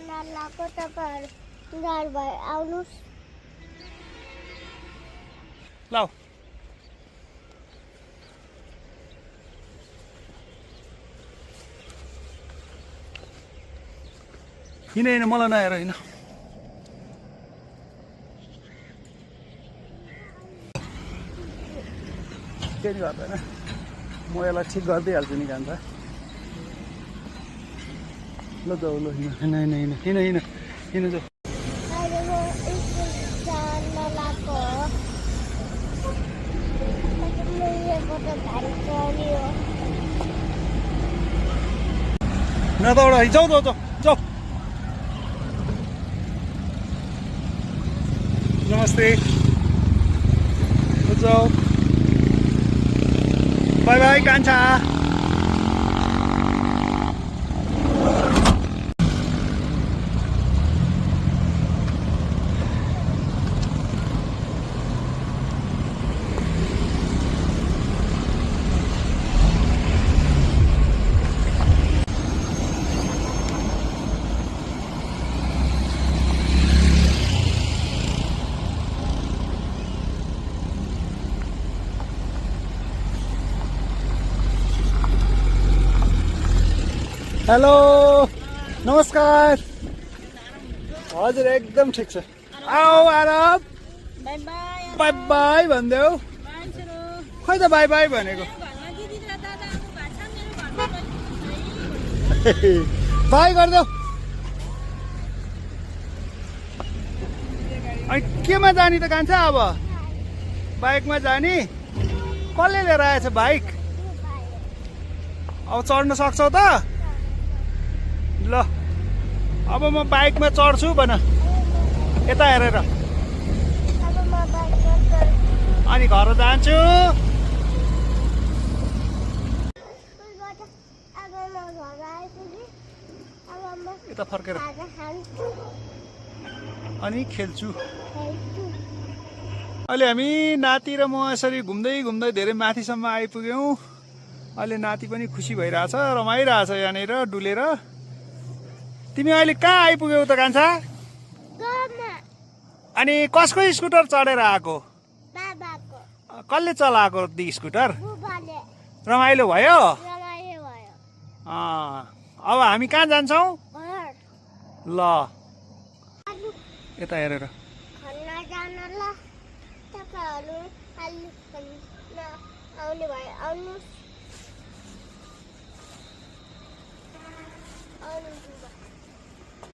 जानको तपाईहरु घर भए आउनुस् ल हिँड मलाई नहेर हिँड केही गर्दैन म यसलाई ठिक गरिदिइहाल्छु नि कान्छ ल जाऊ ल हिँड हिँड हिँड हिँड हिँड हिँड जाऊ अहिले म स्कुल जान लाग्यो मेरो भाइ चढ्यो नदौड है जाऊ जाऊ जाऊ जाऊ नमस्ते जाऊ बाई बाई कान्छा हेलो नमस्कार हजुर एकदम ठिक छ आऊ आराम बाई बाई भनिदेऊ खै त बाई बाई भनेको बाई गरिदेऊ अनि केमा जाने त कान्छ अब बाइकमा जाने कसले लिएर आएछ बाइक अब चढ्न सक्छौ त ल अब म बाइकमा चढ्छु भन यता हेरेर अनि घर जान्छु यता फर्केर अनि खेल्छु अहिले हामी नाति र म यसरी घुम्दै घुम्दै धेरै माथिसम्म आइपुग्यौँ अहिले नाति पनि खुसी भइरहेछ रमाइरहेछ यहाँनिर डुलेर तिमी अहिले कहाँ आइपुग्यौ त कान्छा अनि कसको स्कुटर चढेर आएको कसले चलाएको ती स्कुटर रमाइलो भयो अब हामी कहाँ जान्छौँ ल यता हेरेर आउनु